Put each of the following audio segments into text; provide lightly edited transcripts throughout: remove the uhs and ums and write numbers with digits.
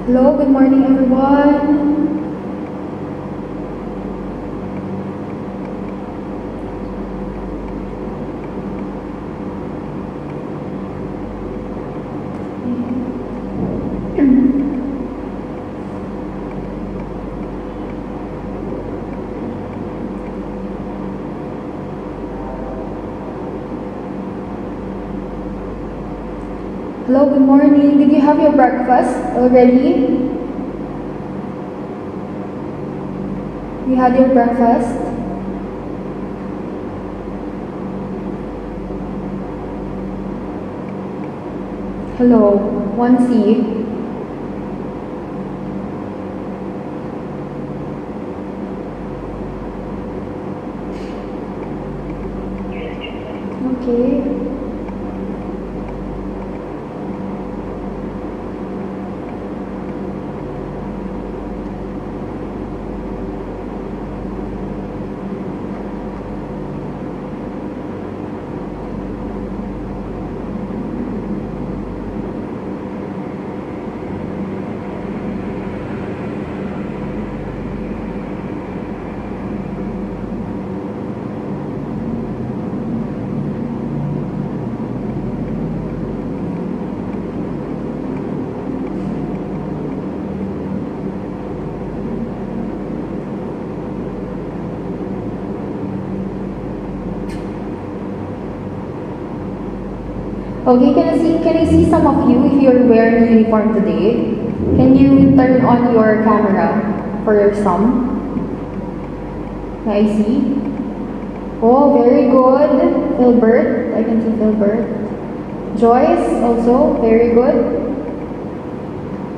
Hello, good morning everyone. Hello, good morning. Did you have your breakfast already? You had your breakfast? Hello, 1C. Okay. Okay, can I see some of you if you're wearing uniform today? Can you turn on your camera for some? May I see? Oh, very good. Philbert, I can see Philbert. Joyce, also, very good.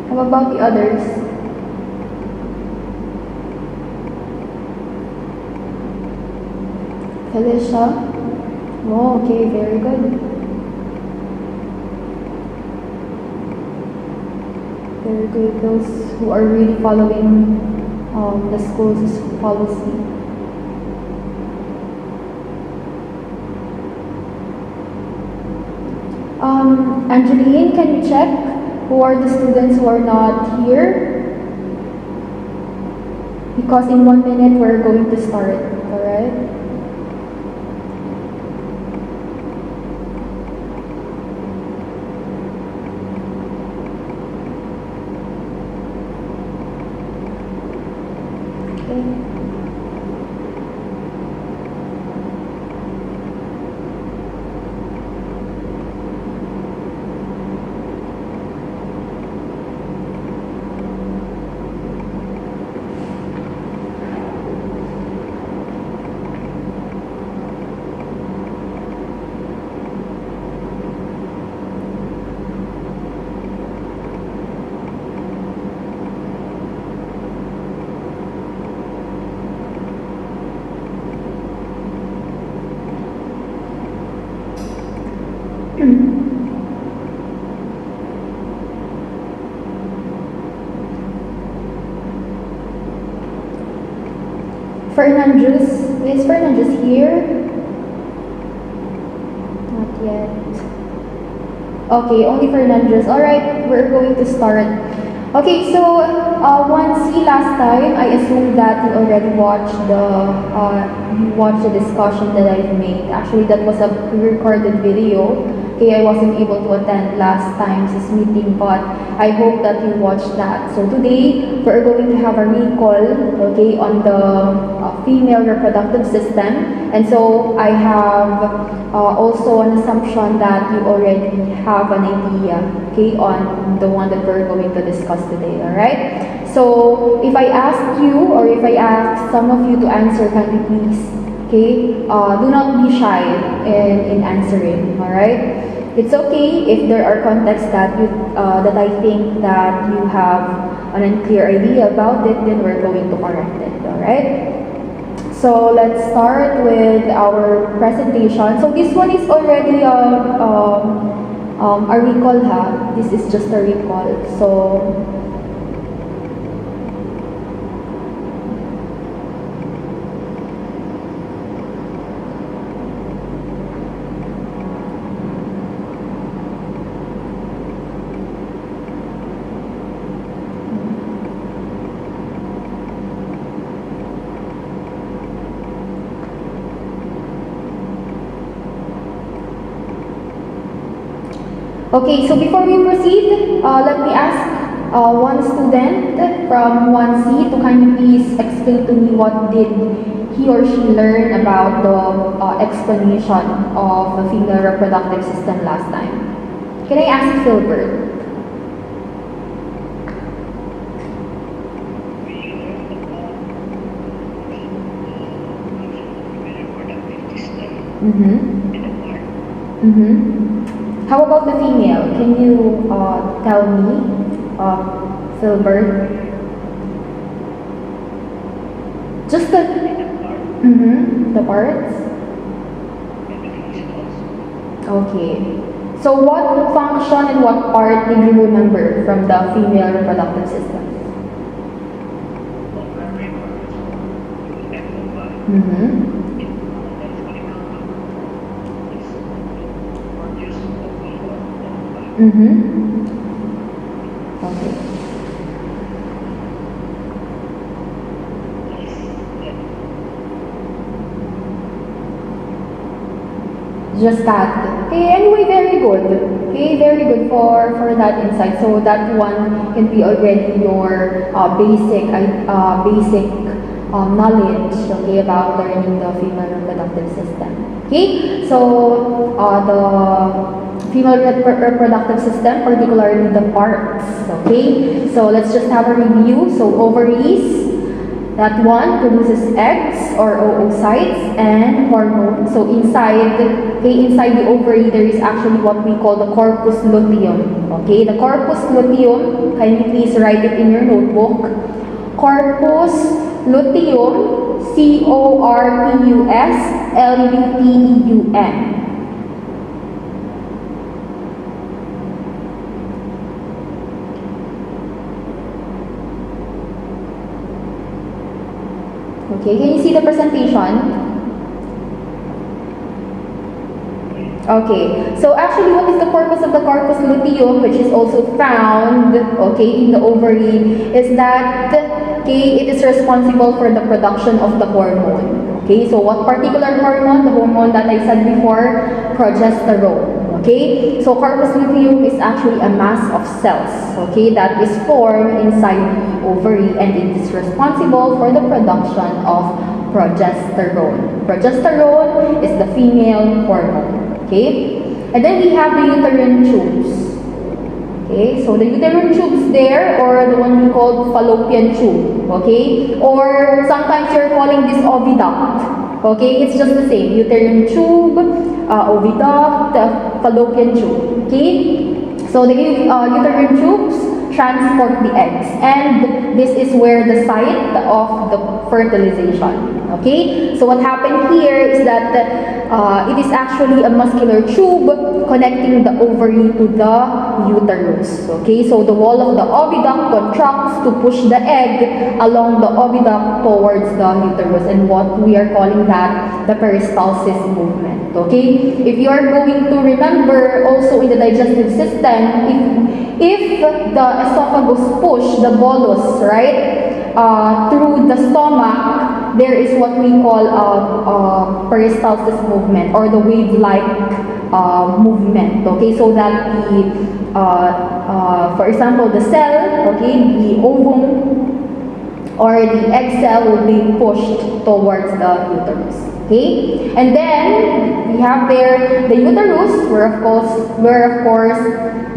How about the others? Felicia? Oh, okay, very good. Very good. Those who are really following the school's policy. Angeline, can you check who are the students who are not here? Because in 1 minute we're going to start, alright? Fernandez, is Fernandez here? Not yet. Okay, only Fernandez. Alright, we're going to start. Okay, so once last time, I assume that you already watched the discussion that I've made. Actually, that was a pre-recorded video. Okay, I wasn't able to attend last time's meeting, but I hope that you watched that. So today, we're going to have a recall, okay, on the female reproductive system. And so I have also an assumption that you already have an idea, okay, on the one that we're going to discuss today, all right? So if I ask you or if I ask some of you to answer, kindly please, okay, do not be shy in answering, all right? It's okay if there are contexts that that I think that you have an unclear idea about it, then we're going to correct it, all right? So let's start with our presentation. So this one is already a recall, ha? This is just a recall. So Okay, so before we proceed, let me ask one student from 1C to kindly please explain to me what did he or she learn about the explanation of the female reproductive system last time. Can I ask Philbert? How about the female? Can you tell me, Philbert? Just the parts? Okay. So what function and what part did you remember from the female reproductive system? Okay. Just that. Okay, anyway, very good. Okay, very good for that insight. So that one can be already your basic knowledge, okay, about learning the female reproductive system. Okay, so the female reproductive system, particularly the parts. Okay, so let's just have a review. So ovaries. That one produces eggs or oocytes and hormones. So inside the ovary, there is actually what we call the corpus luteum. Okay, the corpus luteum, kindly please write it in your notebook. Corpus luteum, corpusluteum. Okay, can you see the presentation? Okay, so actually what is the purpose of the corpus luteum, which is also found, okay, in the ovary, is that, okay, it is responsible for the production of the hormone. Okay, so what particular hormone? The hormone that I said before, progesterone. Okay, so corpus luteum is actually a mass of cells, okay, that is formed inside the ovary, and it is responsible for the production of progesterone. Progesterone is the female hormone, okay? And then we have the uterine tubes. Okay, so the uterine tubes there, or the one we call fallopian tube, okay? Or sometimes you're calling this oviduct. Okay, it's just the same. Uterine tube, oviduct, fallopian tube. Okay, so the uterine tubes transport the eggs, and this is where the site of the fertilization. Okay, so what happened here is that it is actually a muscular tube connecting the ovary to the uterus. Okay, so the wall of the oviduct contracts to push the egg along the oviduct towards the uterus, and what we are calling that the peristalsis movement. Okay, if you are going to remember also in the digestive system, if the esophagus push the bolus, right, through the stomach, there is what we call peristalsis movement, or the wave-like movement. Okay, so that the, for example, the cell, okay, the ovum or the egg cell will be pushed towards the uterus. Okay, and then we have there the uterus, where of course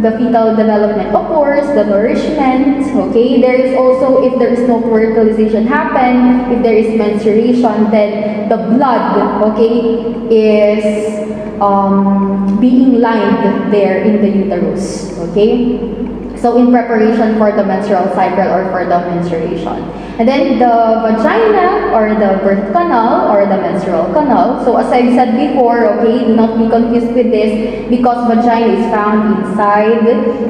the fetal development occurs, the nourishment. Okay, there is also, if there is no fertilization happen, if there is menstruation, then the blood, okay, is being lined there in the uterus. Okay, so in preparation for the menstrual cycle or for the menstruation. And then the vagina, or the birth canal, or the menstrual canal. So as I said before, okay, do not be confused with this, because vagina is found inside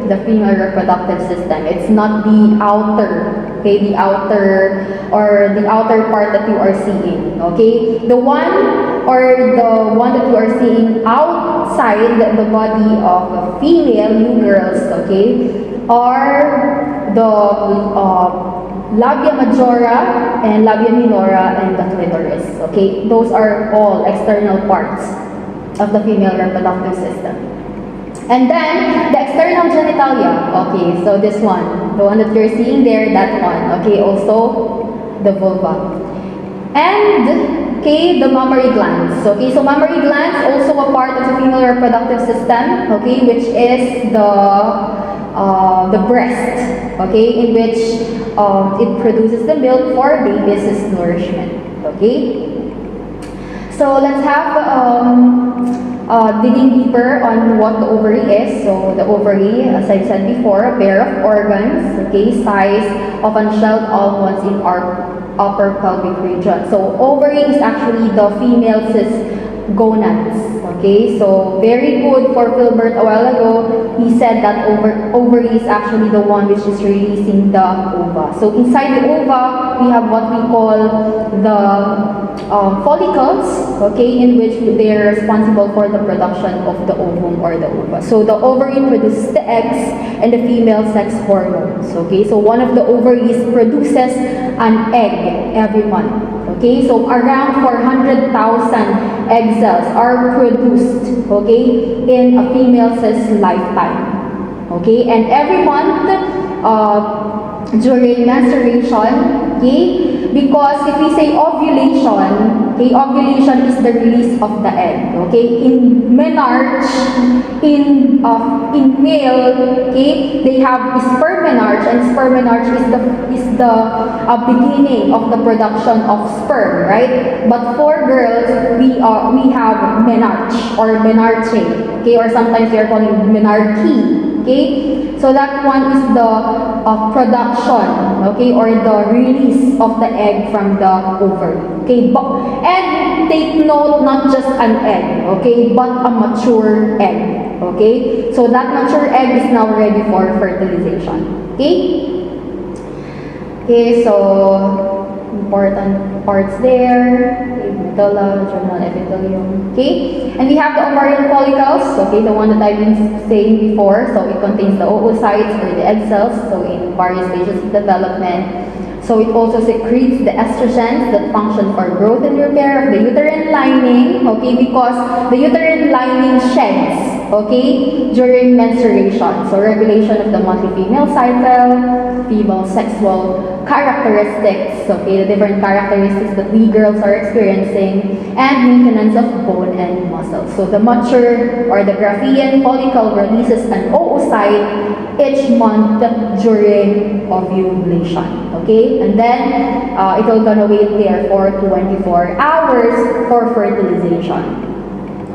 the female reproductive system. It's not the outer, okay, the outer part that you are seeing. Okay, the one that you are seeing outside the body of a female, you girls, okay, are the labia majora and labia minora and the clitoris. Okay, those are all external parts of the female reproductive system. And then, the external genitalia. Okay, so this one. The one that you're seeing there, that one. Okay, also the vulva. And, okay, the mammary glands. Okay, so mammary glands also a part of the female reproductive system. Okay, which is the breast. Okay, in which it produces the milk for baby's nourishment. Okay. So let's have digging deeper on what the ovary is. So the ovary, as I said before, a pair of organs, okay, size of unshelled almonds in our upper pelvic region. So ovary is actually the female cis gonads. Okay, so very good for Filbert a while ago. He said that ovary is actually the one which is releasing the ova. So inside the ova, we have what we call the follicles, okay, in which they are responsible for the production of the ovum or the ova. So the ovary produces the eggs and the female sex hormones. Okay, so one of the ovaries produces an egg every month. Okay, so around 400,000 egg cells are produced, okay, in a female cis lifetime. Okay, and every month during menstruation, okay, because if we say ovulation, okay, ovulation is the release of the egg. Okay, in menarche, in male, okay, they have spermenarche, and spermenarche is the beginning of the production of sperm, right? But for girls, we have menarche or menarche, okay, or sometimes they are calling menarche. Okay, so that one is the production, okay, or the release of the egg from the ovary. Okay, and take note, not just an egg, okay, but a mature egg. Okay, so that mature egg is now ready for fertilization. Okay, okay, so important parts there. Medulla, germinal epithelium. Okay, and we have the ovarian follicles. Okay, the one that I've been saying before. So it contains the oocytes or the egg cells. So in various stages of development. So it also secretes the estrogens that function for growth and repair of the uterine lining. Okay, because the uterine lining sheds. Okay, during menstruation. So regulation of the monthly female cycle, female sexual characteristics, okay, the different characteristics that we girls are experiencing, and maintenance of bone and muscle. So the mature or the Graafian follicle releases an oocyte each month during ovulation. Okay, and then it will gonna wait there for 24 hours for fertilization.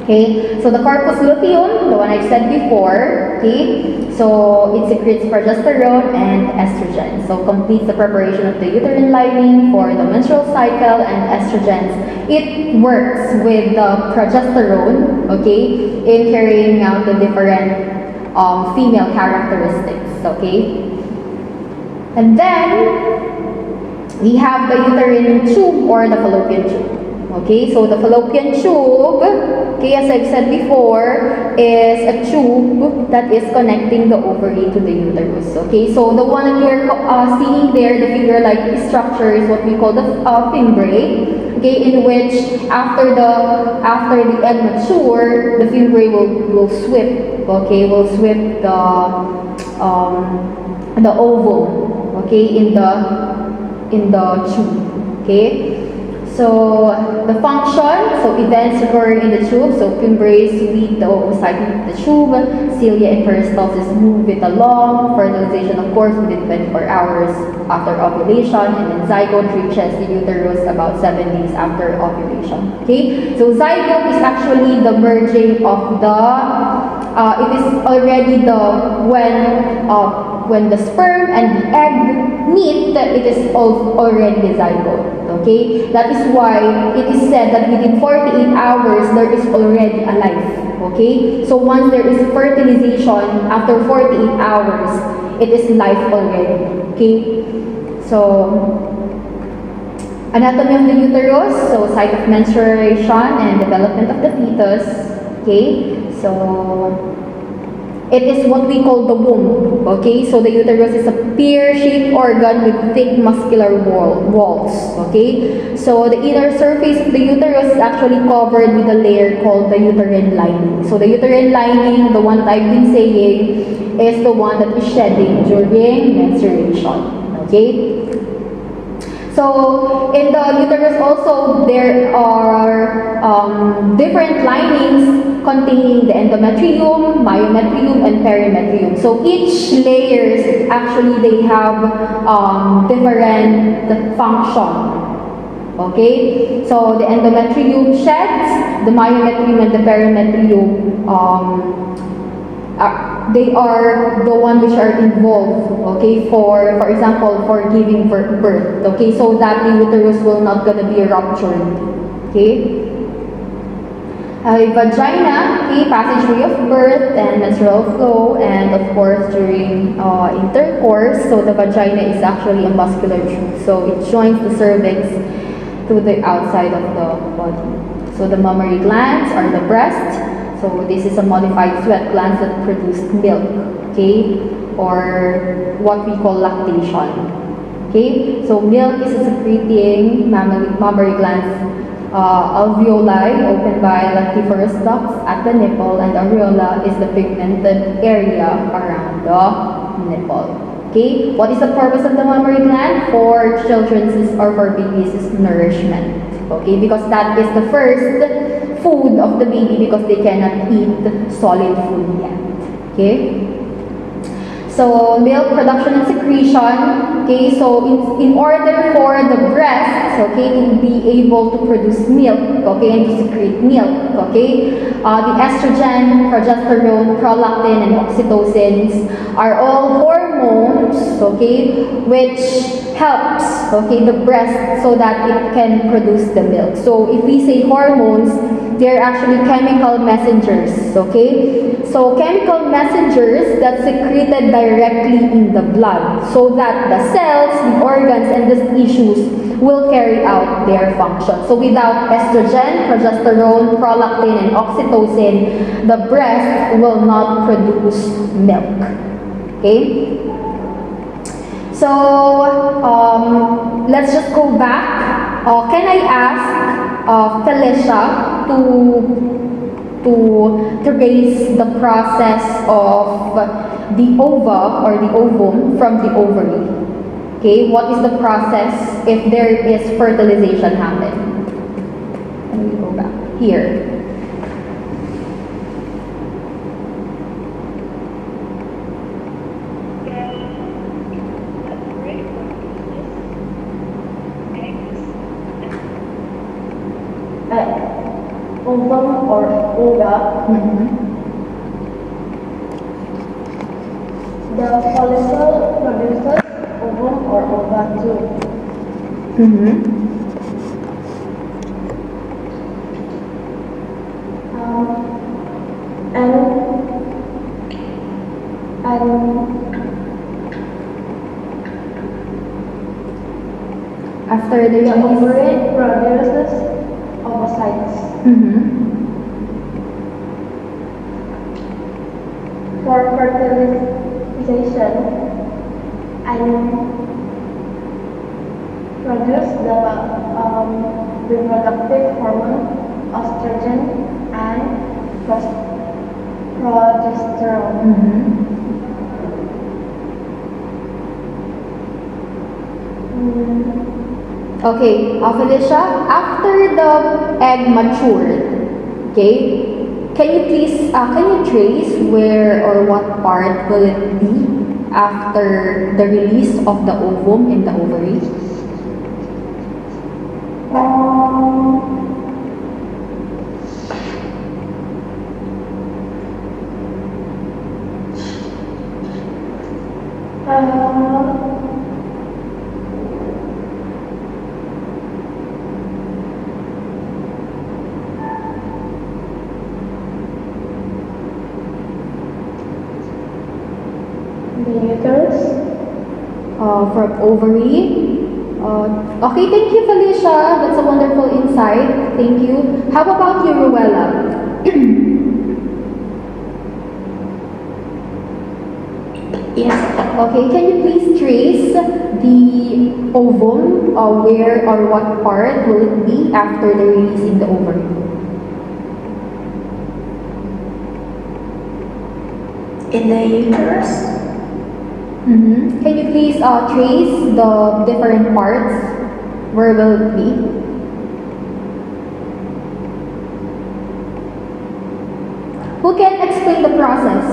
Okay, so the corpus luteum, the one I said before, okay, so it secretes progesterone and estrogen. So completes the preparation of the uterine lining for the menstrual cycle and estrogens. It works with the progesterone, okay, in carrying out the different female characteristics, okay. And then we have the uterine tube or the fallopian tube. Okay, so the fallopian tube, okay, as I've said before, is a tube that is connecting the ovary to the uterus. Okay, so the one that you're seeing there, the finger-like structure, is what we call the fimbriae. Okay, in which after the egg mature, the fimbriae will sweep. Okay, will sweep the ovum. Okay, in the tube. Okay. So the function, so events occurring in the tube, so fimbriae sweep the oocyte into the tube, cilia and peristalsis move it along, fertilization of course within 24 hours after ovulation, and then zygote reaches the uterus about 7 days after ovulation. Okay, so zygote is actually the merging of the, it is already when the sperm and the egg meet, it is already a zygote. Okay, that is why it is said that within 48 hours there is already a life. Okay, so once there is fertilization after 48 hours, it is life already. Okay, so anatomy of the uterus, so site of menstruation and development of the fetus. Okay, so It is what we call the womb, okay? So the uterus is a pear-shaped organ with thick muscular walls, okay? So the inner surface of the uterus is actually covered with a layer called the uterine lining. So the uterine lining, the one that I've been saying, is the one that is shedding during menstruation, okay? So in the uterus also, there are different linings containing the endometrium, myometrium, and perimetrium. So each layers, actually they have different function. Okay? So the endometrium sheds, the myometrium and the perimetrium they are the one which are involved, okay, for example, for giving birth, okay, so that the uterus will not gonna be ruptured, okay. Vagina, okay, passageway of birth and menstrual flow, and of course during intercourse. So the vagina is actually a muscular tube, so it joins the cervix to the outside of the body. So the mammary glands are the breast. So this is a modified sweat glands that produce milk, okay, or what we call lactation, okay. So milk is a secreting mammary glands, alveoli opened by lactiferous ducts at the nipple, and areola is the pigmented area around the nipple. Okay, what is the purpose of the mammary gland? For children's or for babies is nourishment. Okay, because that is the first food of the baby because they cannot eat solid food yet. Okay. So milk production and secretion, okay, so in order for the breast, okay, to be able to produce milk, okay, and to secrete milk, okay, the estrogen, progesterone, prolactin, and oxytocin are all hormones, okay, which helps, okay, the breast so that it can produce the milk. So if we say hormones, they're actually chemical messengers, okay? So chemical messengers that secreted directly in the blood so that the cells, the organs, and the tissues will carry out their function. So without estrogen, progesterone, prolactin, and oxytocin, the breast will not produce milk, okay? So let's just go back. Can I ask Felicia to trace the process of the ova or the ovum from the ovary? Okay, what is the process if there is fertilization happen? Let me go back here. Ovum or ova, the follicle produces ovum or ova too. After the ovary produces ovocytes. For fertilization and produce the reproductive hormone estrogen and progesterone. Okay, Felicia, after the egg matured, okay, can you please, can you trace where or what part will it be after the release of the ovum in the ovary? The uterus. From ovary. Okay, thank you, Felicia. That's a wonderful insight. Thank you. How about you, Ruella? Yes. Okay, can you please trace the ovum, where or what part will it be after the releasing the ovary? In the uterus. Can you please trace the different parts? Where will it be? Who can explain the process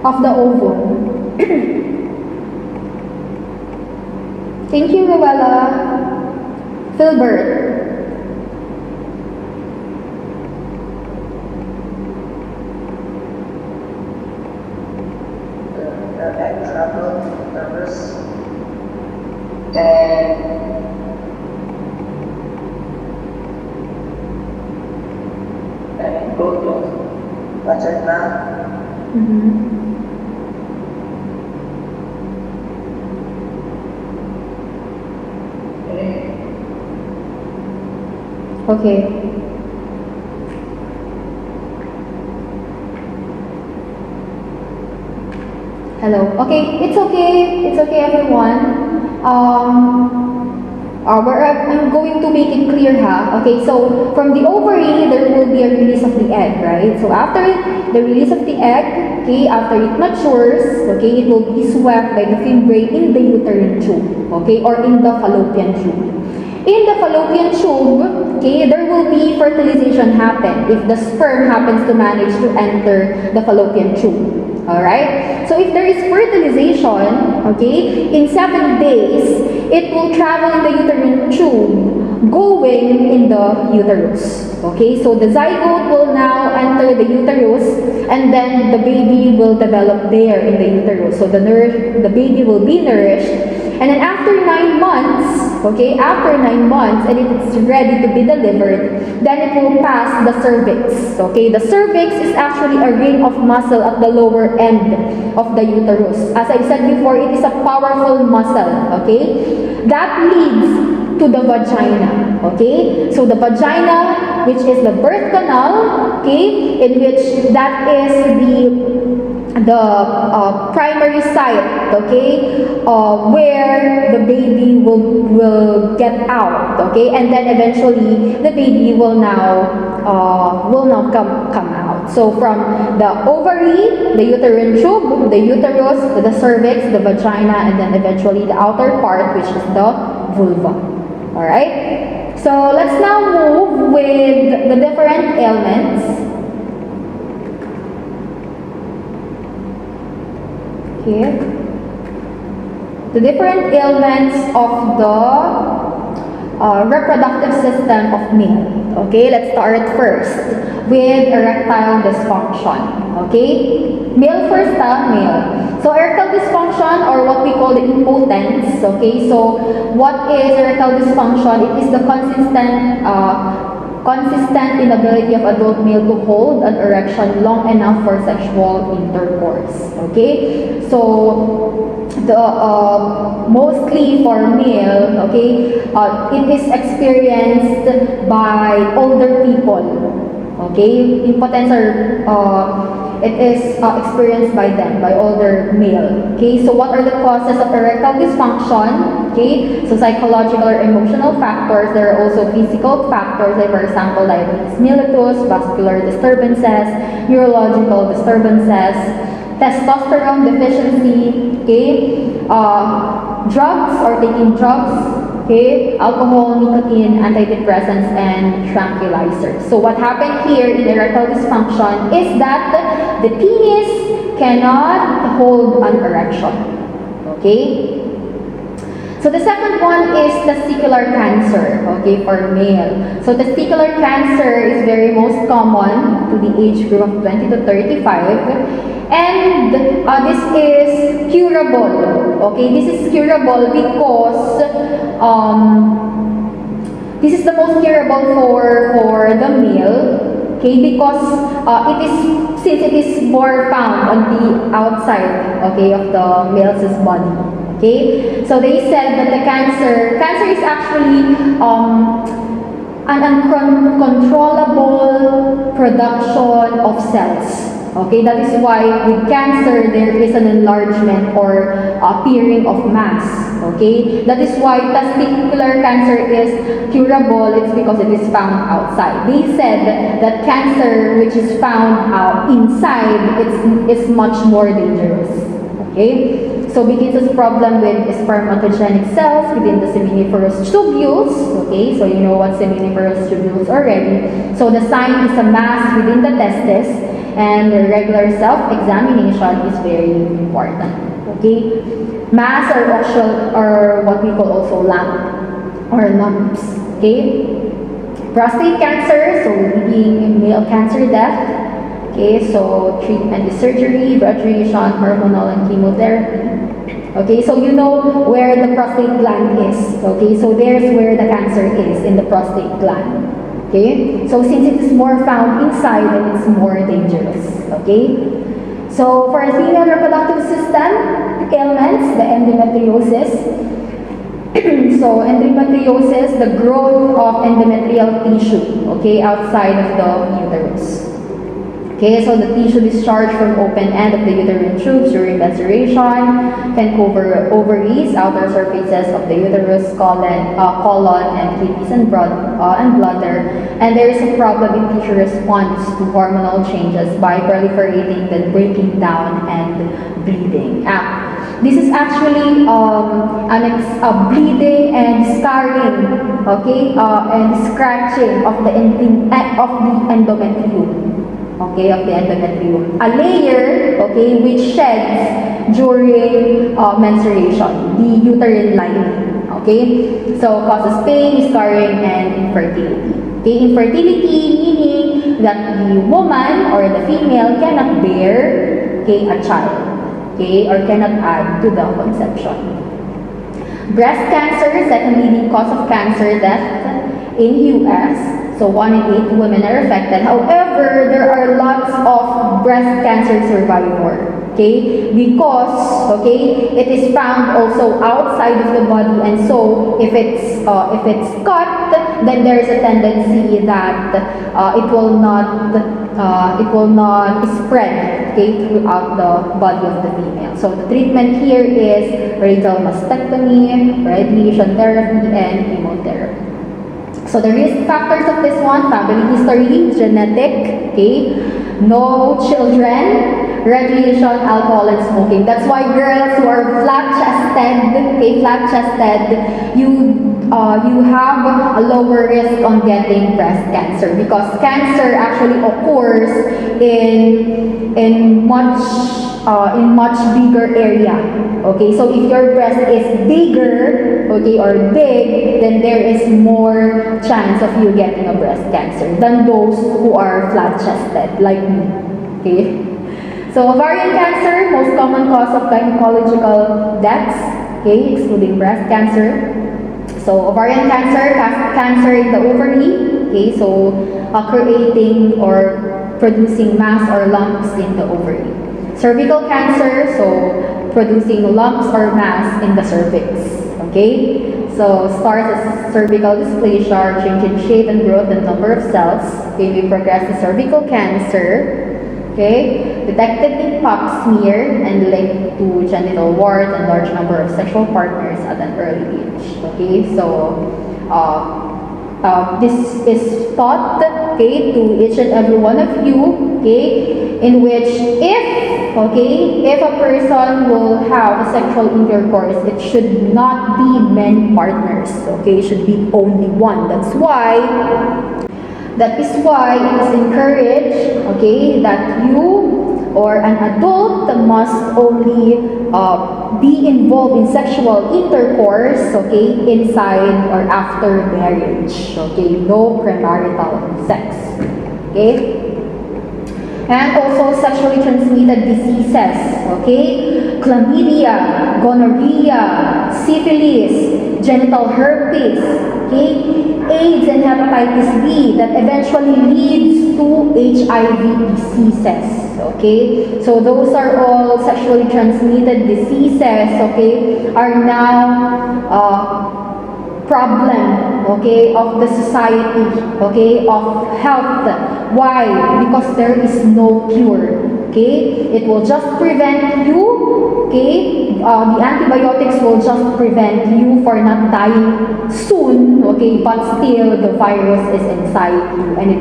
of the ovum? Thank you, Rowella. Philbert. The egg travel nervous and go to vagina Okay. Hello. Okay, it's okay. It's okay, everyone. I'm going to make it clear, ha? Okay, so from the ovary, there will be a release of the egg, right? So after the release of the egg, okay, after it matures, okay, it will be swept by the membrane in the uterine tube, okay, or in the fallopian tube. In the fallopian tube, okay, there will be fertilization happen if the sperm happens to manage to enter the fallopian tube. Alright? So if there is fertilization, okay, in 7 days, it will travel in the uterine tube, going in the uterus. Okay, so the zygote will now enter the uterus, and then the baby will develop there in the uterus. So the baby will be nourished. And then after 9 months, okay, after 9 months, and it's ready to be delivered, then it will pass the cervix. Okay, the cervix is actually a ring of muscle at the lower end of the uterus. As I said before, it is a powerful muscle. Okay, that leads to the vagina. Okay, so the vagina, which is the birth canal, okay, in which that is the primary site, okay, where the baby will get out, okay, and then eventually the baby will now come out. So from the ovary, the uterine tube, the uterus, the cervix, the vagina, and then eventually the outer part, which is the vulva. All right. So let's now move with the different ailments. Okay. The different ailments of the reproductive system of male. Okay, let's start first with erectile dysfunction. Okay, male first, male. So erectile dysfunction, or what we call the impotence. Okay, so what is erectile dysfunction? It is the consistent inability of adult male to hold an erection long enough for sexual intercourse. Okay, so the mostly for male, okay, it is experienced by older people. Okay, impotence it is experienced by them, by older male. Okay, so what are the causes of erectile dysfunction? Okay, so psychological or emotional factors. There are also physical factors, like for example, diabetes mellitus, vascular disturbances, neurological disturbances, testosterone deficiency, okay, drugs or taking drugs, okay, alcohol, nicotine, antidepressants, and tranquilizers. So what happened here in erectile dysfunction is that the penis cannot hold an erection. Okay? So the second one is testicular cancer, okay, for male. So testicular cancer is very most common to the age group of 20 to 35. And this is curable, okay? This is curable because this is the most curable for the male, okay? Because since it is more found on the outside, okay, of the male's body. Okay, so they said that the cancer is actually an uncontrollable production of cells. Okay, that is why with cancer there is an enlargement or appearing of mass. Okay, that is why testicular cancer is curable. It's because it is found outside. They said that cancer which is found inside it's much more dangerous. Okay. So begins as problem with spermatogenic cells within the seminiferous tubules. Okay, so you know what seminiferous tubules already. So the sign is a mass within the testis, and the regular self-examination is very important. Okay, mass are what we call also lumps. Okay, prostate cancer, so leading male cancer death. Okay, so treatment is surgery, radiation, hormonal, and chemotherapy. Okay, so you know where the prostate gland is. Okay, so there's where the cancer is, in the prostate gland. Okay, so since it is more found inside, then it's more dangerous. Okay, so for female reproductive system ailments, the endometriosis. So endometriosis, the growth of endometrial tissue, okay, outside of the uterus. Okay, so the tissue discharge from open end of the uterine tubes during menstruation can cover ovaries, outer surfaces of the uterus, colon, and kidneys and bladder. And there is a problem in tissue response to hormonal changes by proliferating, then breaking down, and bleeding. This is actually bleeding and scarring, okay, and scratching of the endometrium. Okay, of the endometrium. A layer, okay, which sheds during menstruation, the uterine lining. Okay, so causes pain, scarring, and infertility. Okay, infertility meaning that the woman or the female cannot bear, okay, a child, okay, or cannot add to the conception. Breast cancer, second leading cause of cancer death in U.S. So 1 in 8 women are affected. However, there are lots of breast cancer survivor. Okay, because it is found also outside of the body, and so if it's cut, then there is a tendency that it will not spread, okay, throughout the body of the female. So the treatment here is radical mastectomy, radiation therapy, and chemotherapy. So the risk factors of this one: family history, genetic, okay, no children, radiation, alcohol, and smoking. That's why girls who are flat-chested, you have a lower risk on getting breast cancer, because cancer actually occurs in much bigger area. Okay, so if your breast is bigger, okay, or big, then there is more chance of you getting a breast cancer than those who are flat-chested, like me. Okay, so ovarian cancer, most common cause of gynecological deaths, okay, excluding breast cancer. So ovarian cancer, cancer in the ovary, okay, so creating or producing mass or lumps in the ovary. Cervical cancer, so producing lumps or mass in the cervix. Okay, so starts as cervical dysplasia, change in shape and growth and number of cells. Okay, we progress to cervical cancer. Okay, detected in pap smear and linked to genital warts and large number of sexual partners at an early age. Okay, so this is taught, okay, to each and every one of you, okay, in which if a person will have a sexual intercourse, it should not be many partners, okay, it should be only one. That is why it is encouraged, okay, that you or an adult must only be involved in sexual intercourse, okay, inside or after marriage, okay, no premarital sex, okay. And also sexually transmitted diseases, okay, chlamydia, gonorrhea, syphilis, genital herpes, okay, AIDS and hepatitis B that eventually leads to HIV diseases, okay. So those are all sexually transmitted diseases, okay, are now problem, okay, of the society, okay, of health. Why? Because there is no cure, Okay? It will just prevent you, okay? The antibiotics will just prevent you for not dying soon, okay? But still, the virus is inside you and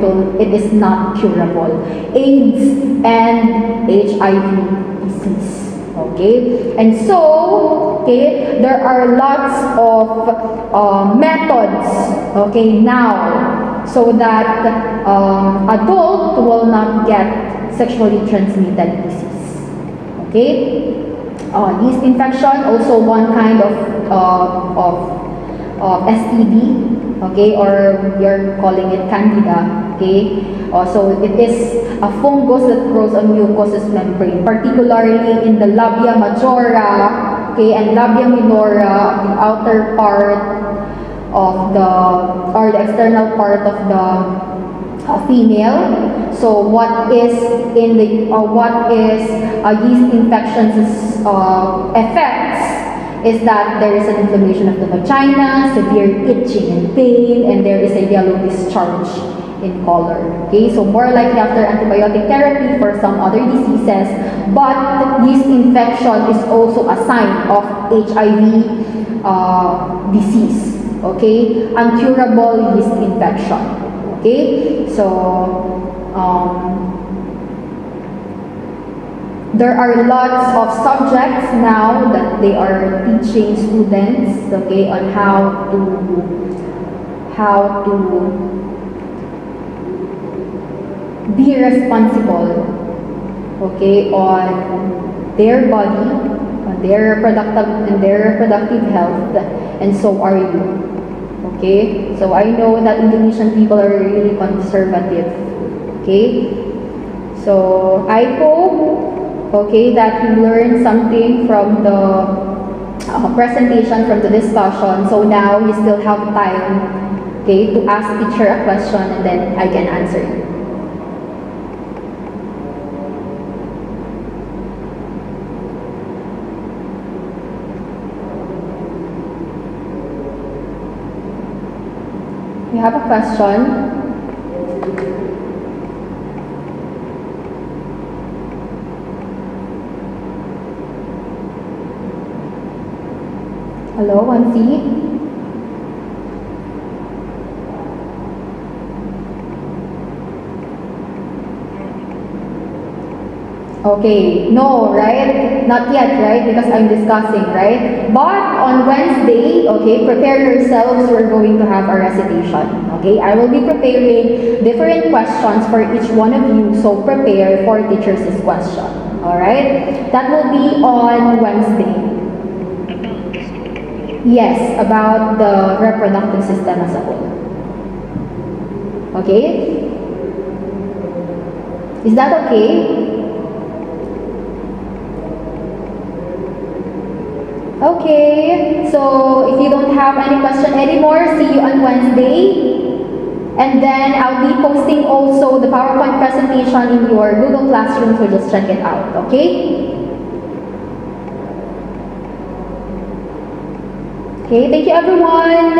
it is not curable. AIDS and HIV disease. Okay, and so, okay, there are lots of methods, okay, now, so that adult will not get sexually transmitted disease. Okay, yeast infection, also one kind of STD, okay, or you're calling it candida, okay. So it is a fungus that grows on mucous membrane, particularly in the labia majora, okay, and labia minora, the outer part of the external part of the female. So what is yeast infections effects is that there is an inflammation of the vagina, severe itching and pain, and there is a yellow discharge in color. Okay, so more likely after antibiotic therapy for some other diseases, but yeast infection is also a sign of HIV disease. Okay, uncurable yeast infection. Okay, so there are lots of subjects now that they are teaching students, okay, on how to be responsible, okay, on their body, on their reproductive health, and so are you. Okay, so I know that Indonesian people are really conservative. Okay, so I hope, okay, that you learned something from the presentation, from the discussion. So now you still have time, okay, to ask teacher a question and then I can answer you. You have a question? Hello, 1C? Okay, no, right? Not yet, right? Because I'm discussing, right? But on Wednesday, okay, prepare yourselves. We're going to have a recitation. Okay, I will be preparing different questions for each one of you. So prepare for teacher's question. All right? That will be on Wednesday. Yes, about the reproductive system as a whole. Okay? Is that okay? Okay, so if you don't have any question anymore, see you on Wednesday. And then I'll be posting also the PowerPoint presentation in your Google Classroom, so just check it out, okay? Okay, thank you everyone.